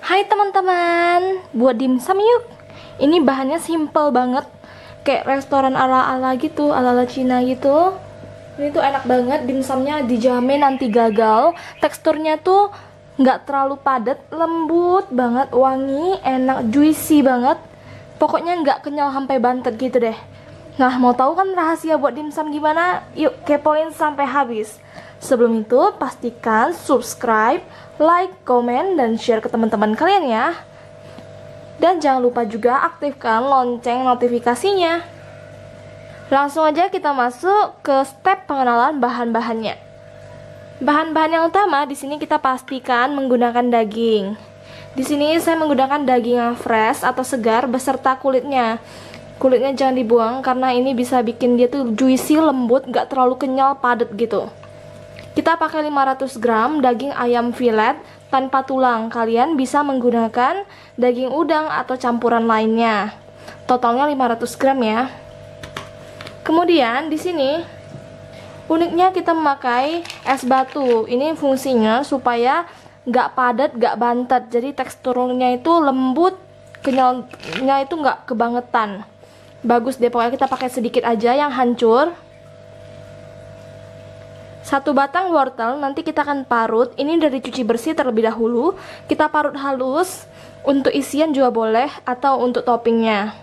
Hai teman-teman, buat dimsum yuk. Ini bahannya simple banget, kayak restoran ala-ala gitu, ala-ala Cina gitu. Ini tuh enak banget, dimsumnya dijamin nanti gagal. Teksturnya tuh nggak terlalu padat, lembut banget, wangi, enak, juicy banget. Pokoknya nggak kenyal sampai bantet gitu deh. Nah, mau tahu kan rahasia buat dimsum gimana? Yuk kepoin sampai habis. Sebelum itu, pastikan subscribe, like, komen, dan share ke teman-teman kalian ya. Dan jangan lupa juga aktifkan lonceng notifikasinya. Langsung aja kita masuk ke step pengenalan bahan-bahannya. Bahan-bahan yang utama di sini kita pastikan menggunakan daging. Di sini saya menggunakan daging yang fresh atau segar beserta kulitnya. Kulitnya jangan dibuang karena ini bisa bikin dia tuh juicy, lembut, gak terlalu kenyal, padat gitu. Kita pakai 500 gram daging ayam filet tanpa tulang. Kalian bisa menggunakan daging udang atau campuran lainnya. Totalnya 500 gram ya. Kemudian di sini uniknya kita memakai es batu. Ini fungsinya supaya nggak padat, nggak bantet. Jadi teksturnya itu lembut, kenyalnya itu nggak kebangetan. Bagus deh, pokoknya kita pakai sedikit aja yang hancur. 1 batang wortel nanti kita akan parut. Ini udah dicuci bersih terlebih dahulu. Kita parut halus. Untuk isian juga boleh atau untuk toppingnya.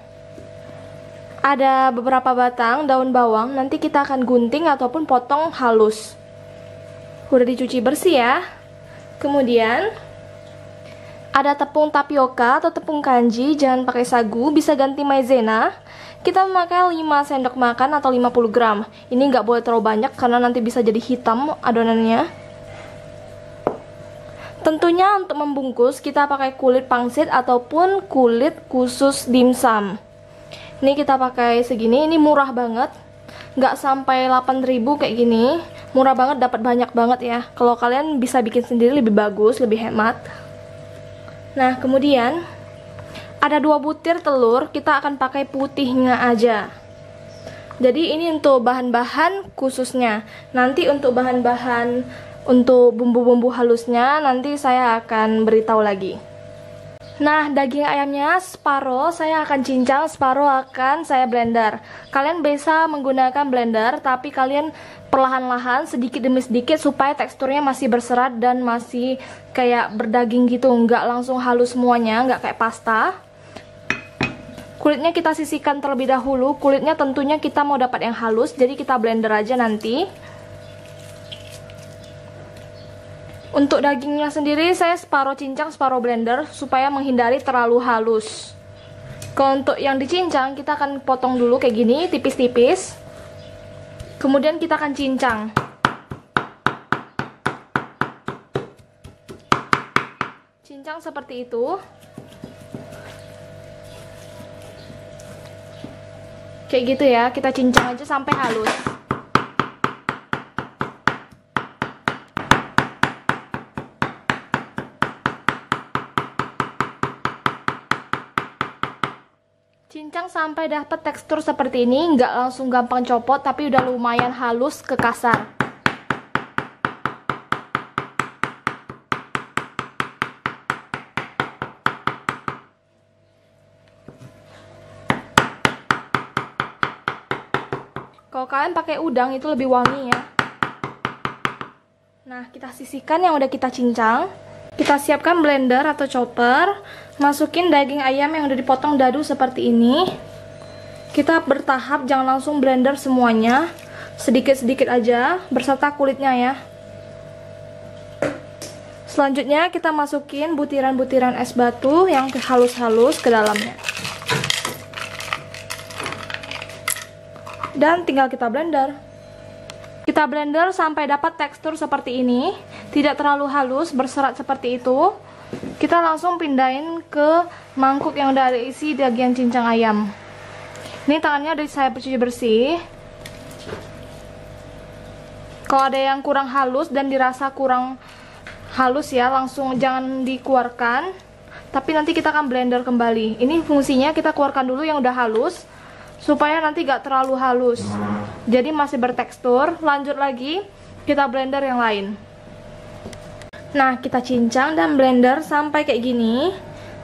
Ada beberapa batang daun bawang, nanti kita akan gunting ataupun potong halus. Udah dicuci bersih ya. Kemudian ada tepung tapioka atau tepung kanji, jangan pakai sagu, bisa ganti maizena. Kita memakai 5 sendok makan atau 50 gram. Ini nggak boleh terlalu banyak karena nanti bisa jadi hitam adonannya. Tentunya untuk membungkus kita pakai kulit pangsit ataupun kulit khusus dimsum. Ini kita pakai segini, ini murah banget. Nggak sampai 8.000 kayak gini. Murah banget, dapat banyak banget ya. Kalau kalian bisa bikin sendiri lebih bagus, lebih hemat. Nah, kemudian ada 2 butir telur, kita akan pakai putihnya aja. Jadi ini untuk bahan-bahan khususnya. Nanti untuk bahan-bahan untuk bumbu-bumbu halusnya nanti saya akan beritahu lagi. Nah, daging ayamnya separuh saya akan cincang, separuh akan saya blender. Kalian bisa menggunakan blender, tapi kalian perlahan-lahan sedikit demi sedikit supaya teksturnya masih berserat dan masih kayak berdaging gitu, nggak langsung halus semuanya, nggak kayak pasta. Kulitnya kita sisihkan terlebih dahulu. Kulitnya tentunya kita mau dapat yang halus, jadi kita blender aja nanti. Untuk dagingnya sendiri saya separuh cincang, separuh blender supaya menghindari terlalu halus. Kalau untuk yang dicincang kita akan potong dulu kayak gini, tipis-tipis. Kemudian kita akan cincang. Cincang seperti itu. Kayak gitu ya, kita cincang aja sampai halus. Cincang sampai dapat tekstur seperti ini, nggak langsung gampang copot, tapi udah lumayan halus ke kasar. Kalau kalian pakai udang itu lebih wangi ya. Nah, kita sisihkan yang udah kita cincang. Kita siapkan blender atau chopper. Masukin daging ayam yang udah dipotong dadu seperti ini. Kita bertahap, jangan langsung blender semuanya. Sedikit-sedikit aja, berserta kulitnya ya. Selanjutnya kita masukin butiran-butiran es batu yang halus-halus ke dalamnya. Dan tinggal kita blender. Kita blender sampai dapat tekstur seperti ini, tidak terlalu halus, berserat seperti itu. Kita langsung pindahin ke mangkuk yang udah ada isi daging cincang ayam. Ini tangannya udah saya cuci bersih. Kalau ada yang kurang halus dan dirasa kurang halus ya, langsung jangan dikeluarkan. Tapi nanti kita akan blender kembali. Ini fungsinya kita keluarkan dulu yang udah halus, supaya nanti gak terlalu halus, jadi masih bertekstur. Lanjut lagi kita blender yang lain. Nah, kita cincang dan blender sampai kayak gini,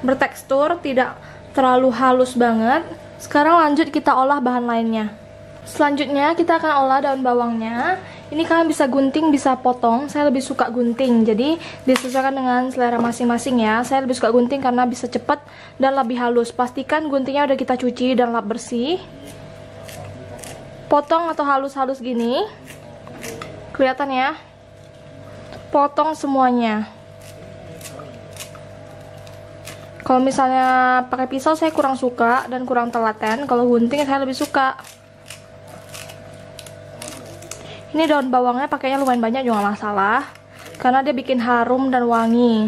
bertekstur, tidak terlalu halus banget. Sekarang lanjut kita olah bahan lainnya. Selanjutnya kita akan olah daun bawangnya. Ini kalian bisa gunting, bisa potong. Saya lebih suka gunting, jadi disesuaikan dengan selera masing-masing ya. Saya lebih suka gunting karena bisa cepat dan lebih halus. Pastikan guntingnya udah kita cuci dan lap bersih. Potong atau halus-halus gini. Kelihatan ya? Potong semuanya. Kalau misalnya pakai pisau saya kurang suka dan kurang telaten. Kalau gunting saya lebih suka. Ini daun bawangnya pakainya lumayan banyak juga gak masalah, karena dia bikin harum dan wangi.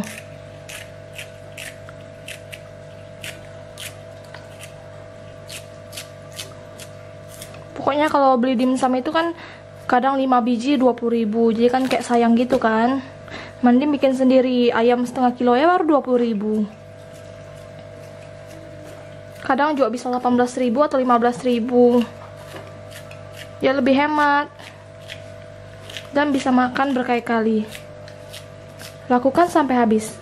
Pokoknya kalau beli dimsum itu kan kadang 5 biji 20.000, jadi kan kayak sayang gitu kan. Mending bikin sendiri, ayam setengah kilo ya baru 20.000. Kadang juga bisa 18.000 atau 15.000. Ya lebih hemat dan bisa makan berkali-kali. Lakukan sampai habis.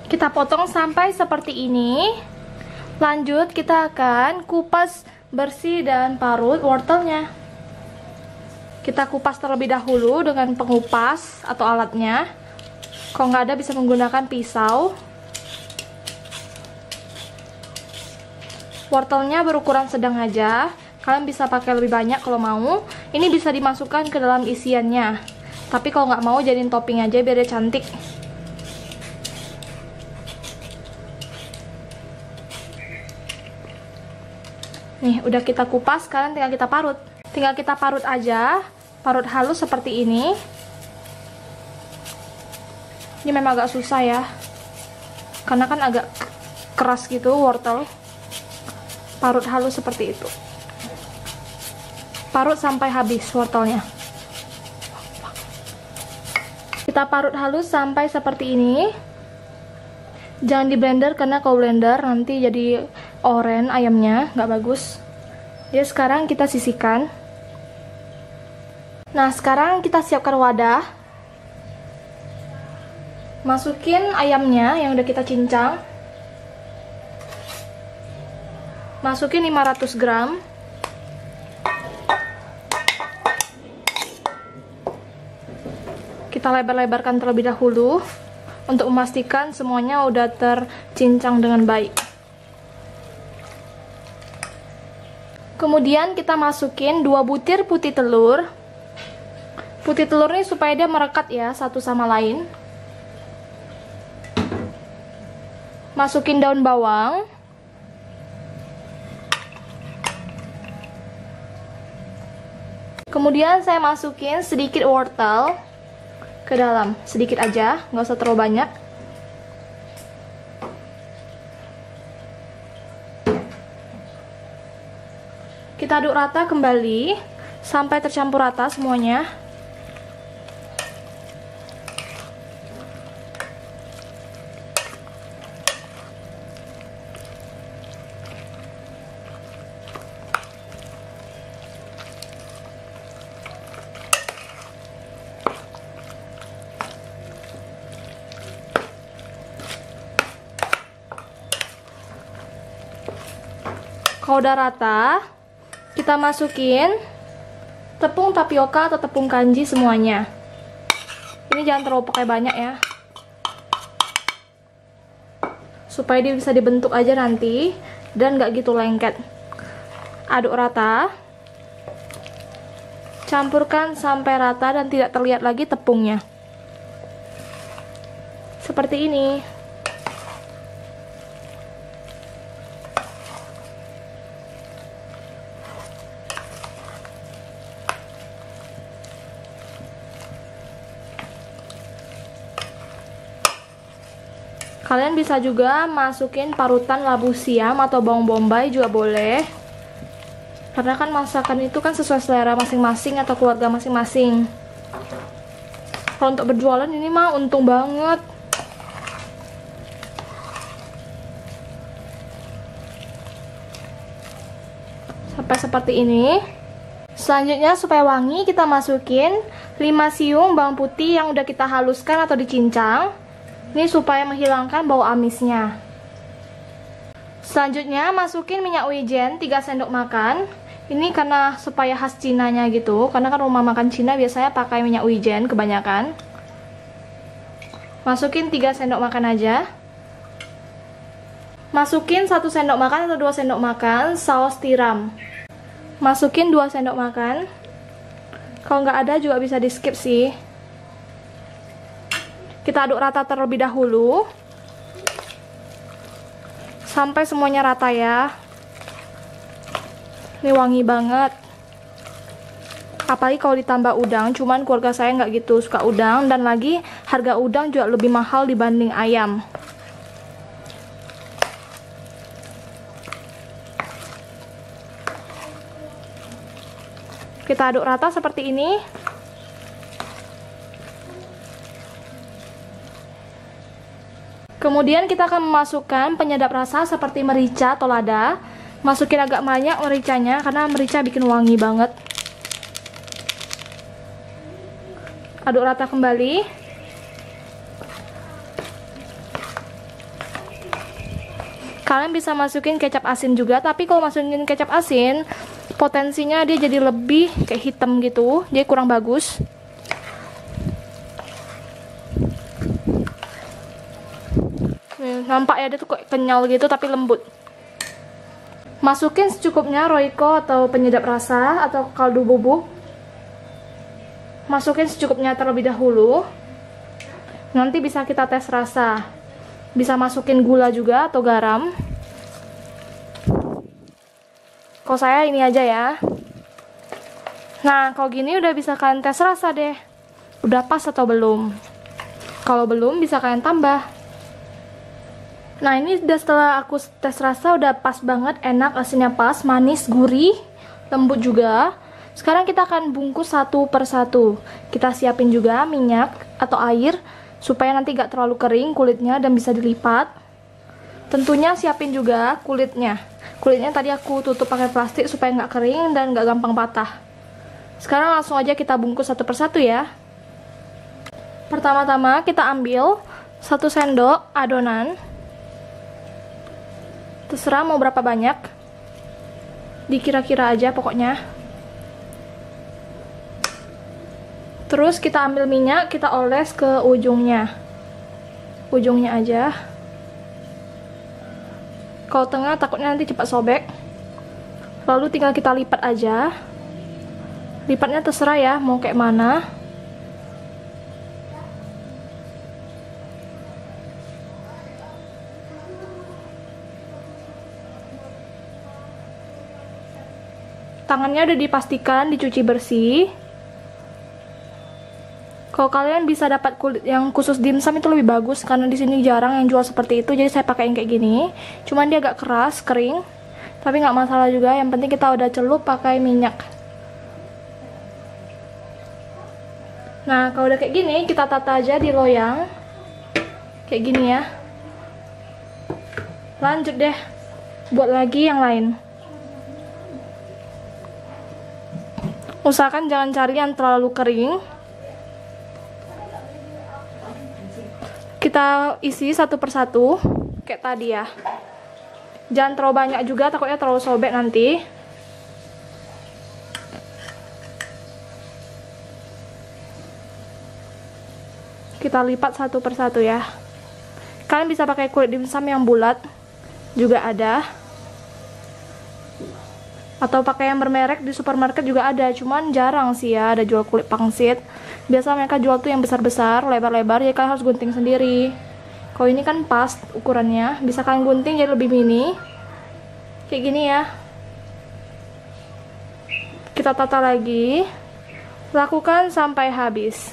Kita potong sampai seperti ini. Lanjut kita akan kupas bersih dan parut wortelnya. Kita kupas terlebih dahulu dengan pengupas atau alatnya. Kalau nggak ada bisa menggunakan pisau. Wortelnya berukuran sedang aja. Kalian bisa pakai lebih banyak kalau mau. Ini bisa dimasukkan ke dalam isiannya. Tapi kalau nggak mau jadiin topping aja biar dia cantik. Nih, udah kita kupas, sekarang tinggal kita parut. Tinggal kita parut aja, parut halus seperti ini. Ini memang agak susah ya, karena kan agak keras gitu wortel. Parut halus seperti itu. Parut sampai habis wortelnya. Kita parut halus sampai seperti ini. Jangan di blender karena kalau blender nanti jadi oranye ayamnya, nggak bagus. Ya sekarang kita sisihkan. Nah sekarang kita siapkan wadah. Masukin ayamnya yang udah kita cincang. Masukin 500 gram. Kita lebar-lebarkan terlebih dahulu untuk memastikan semuanya udah tercincang dengan baik. Kemudian kita masukin 2 butir putih telur. Putih telur ini supaya dia merekat ya satu sama lain. Masukin daun bawang. Kemudian saya masukin sedikit wortel ke dalam, sedikit aja, nggak usah terlalu banyak. Kita aduk rata kembali sampai tercampur rata semuanya. Kalau udah rata, kita masukin tepung tapioka atau tepung kanji semuanya. Ini jangan terlalu pakai banyak ya, supaya dia bisa dibentuk aja nanti dan nggak gitu lengket. Aduk rata, campurkan sampai rata dan tidak terlihat lagi tepungnya. Seperti ini. Kalian bisa juga masukin parutan labu siam atau bawang bombay juga boleh. Karena kan masakan itu kan sesuai selera masing-masing atau keluarga masing-masing. Kalau untuk berjualan ini mah untung banget. Sampai seperti ini. Selanjutnya supaya wangi kita masukin 5 siung bawang putih yang udah kita haluskan atau dicincang. Ini supaya menghilangkan bau amisnya. Selanjutnya masukin minyak wijen 3 sendok makan. Ini karena supaya khas Cinanya gitu, karena kan rumah makan Cina biasanya pakai minyak wijen kebanyakan. Masukin 3 sendok makan aja. Masukin 1 sendok makan atau 2 sendok makan saus tiram. Masukin 2 sendok makan. Kalau nggak ada juga bisa di skip sih. Kita aduk rata terlebih dahulu sampai semuanya rata ya. Ini wangi banget. Apalagi kalau ditambah udang, cuman keluarga saya nggak gitu suka udang, dan lagi harga udang juga lebih mahal dibanding ayam. Kita aduk rata seperti ini. Kemudian kita akan memasukkan penyedap rasa seperti merica atau lada. Masukin agak banyak mericanya karena merica bikin wangi banget. Aduk rata kembali. Kalian bisa masukin kecap asin juga, tapi kalau masukin kecap asin potensinya dia jadi lebih kayak hitam gitu, jadi kurang bagus. Nampak ya, dia tuh kayak kenyal gitu tapi lembut. Masukin secukupnya Royco atau penyedap rasa atau kaldu bubuk. Masukin secukupnya terlebih dahulu. Nanti bisa kita tes rasa. Bisa masukin gula juga atau garam. Kalau saya ini aja ya. Nah, kalau gini udah bisa kalian tes rasa deh. Udah pas atau belum. Kalau belum bisa kalian tambah. Nah, ini udah setelah aku tes rasa udah pas banget, enak, asinnya pas, manis, gurih, lembut juga. Sekarang kita akan bungkus satu per satu. Kita siapin juga minyak atau air supaya nanti gak terlalu kering kulitnya dan bisa dilipat. Tentunya siapin juga kulitnya. Kulitnya tadi aku tutup pakai plastik supaya nggak kering dan nggak gampang patah. Sekarang langsung aja kita bungkus satu per satu ya. Pertama-tama kita ambil 1 sendok adonan. Terserah mau berapa banyak, dikira-kira aja pokoknya. Terus kita ambil minyak, kita oles ke ujungnya aja. Kalau tengah takutnya nanti cepat sobek. Lalu tinggal kita lipat aja. Lipatnya terserah ya mau kayak mana. Tangannya udah dipastikan dicuci bersih. Kalau kalian bisa dapat kulit yang khusus dimsum itu lebih bagus, karena di sini jarang yang jual seperti itu, jadi saya pakai yang kayak gini. Cuman dia agak keras, kering, tapi nggak masalah juga. Yang penting kita udah celup pakai minyak. Nah, kalau udah kayak gini, kita tata aja di loyang, kayak gini ya. Lanjut deh, buat lagi yang lain. Usahakan jangan cari yang terlalu kering. Kita isi satu per satu kayak tadi ya. Jangan terlalu banyak juga, takutnya terlalu sobek nanti. Kita lipat satu per satu ya. Kalian bisa pakai kulit dimsum yang bulat juga ada, atau pakai yang bermerek di supermarket juga ada, cuman jarang sih ya ada jual kulit pangsit. Biasa mereka jual tuh yang besar-besar, lebar-lebar, jadi kalian harus gunting sendiri. Kalau ini kan pas ukurannya, bisa kalian gunting jadi lebih mini. Kayak gini ya. Kita tata lagi. Lakukan sampai habis.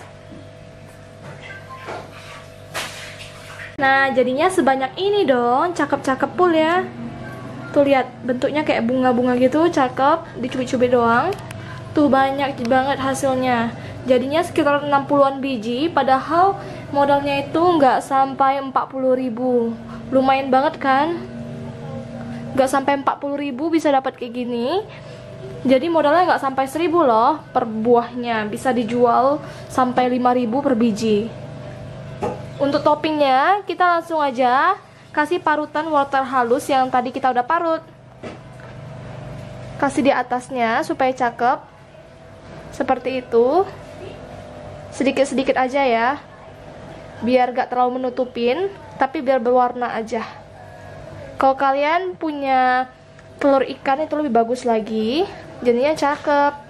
Nah, jadinya sebanyak ini dong, cakep-cakep pul ya. Tuh lihat, bentuknya kayak bunga-bunga gitu, cakep, dicubit-cubit doang. Tuh banyak banget hasilnya. Jadinya sekitar 60-an biji, padahal modalnya itu nggak sampai 40.000. Lumayan banget kan? Nggak sampai 40.000 bisa dapat kayak gini. Jadi modalnya nggak sampai 1.000 loh per buahnya, bisa dijual sampai 5.000 per biji. Untuk toppingnya kita langsung aja kasih parutan wortel halus yang tadi kita udah parut. Kasih di atasnya supaya cakep. Seperti itu. Sedikit-sedikit aja ya. Biar gak terlalu menutupin, tapi biar berwarna aja. Kalau kalian punya telur ikan itu lebih bagus lagi, jadinya cakep.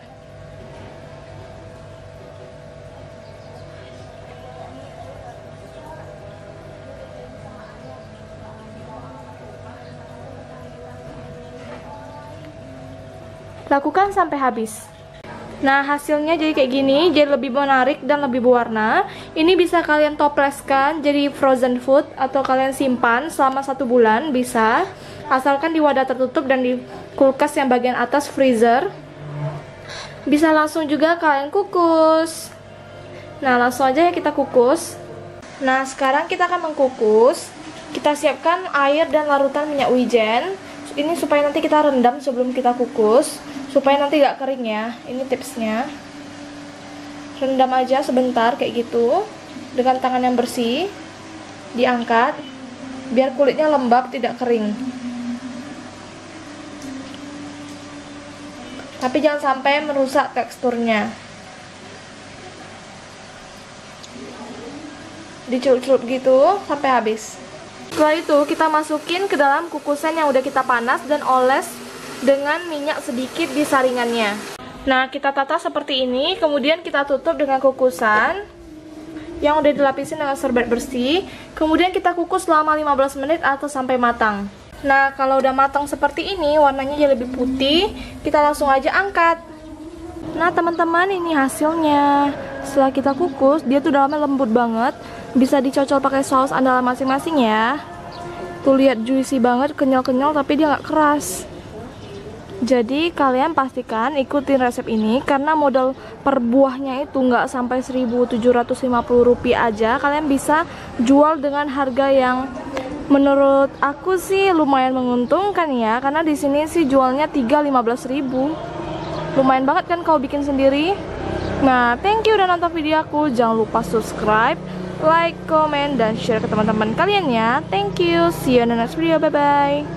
Lakukan sampai habis. Nah, hasilnya jadi kayak gini, jadi lebih menarik dan lebih berwarna. Ini bisa kalian topleskan jadi frozen food atau kalian simpan selama 1 bulan bisa, asalkan di wadah tertutup dan di kulkas yang bagian atas freezer. Bisa langsung juga kalian kukus. Nah, langsung aja ya kita kukus. Nah, sekarang kita akan mengkukus. Kita siapkan air dan larutan minyak wijen. Ini supaya nanti kita rendam sebelum kita kukus, supaya nanti gak kering ya. Ini tipsnya. Rendam aja sebentar kayak gitu dengan tangan yang bersih. Diangkat biar kulitnya lembab, tidak kering. Tapi jangan sampai merusak teksturnya. Dicelup-celup gitu sampai habis. Setelah itu kita masukin ke dalam kukusan yang udah kita panas dan oles dengan minyak sedikit di saringannya. Nah, kita tata seperti ini, kemudian kita tutup dengan kukusan yang udah dilapisin dengan serbet bersih. Kemudian kita kukus selama 15 menit atau sampai matang. Nah, kalau udah matang seperti ini, warnanya jadi lebih putih, kita langsung aja angkat. Nah, teman-teman, ini hasilnya. Setelah kita kukus, dia tuh dalamnya lembut banget. Bisa dicocol pakai saus andalan masing-masing ya. Tuh lihat, juicy banget, kenyal-kenyal tapi dia nggak keras. Jadi kalian pastikan ikutin resep ini karena modal per buahnya itu nggak sampai 1.750 rupiah aja. Kalian bisa jual dengan harga yang menurut aku sih lumayan menguntungkan ya, karena di sini sih jualnya 3.015.000. Lumayan banget kan kalau bikin sendiri. Nah, thank you udah nonton video aku. Jangan lupa subscribe, like, comment, dan share ke teman-teman kalian ya. Thank you. See you in the next video. Bye-bye.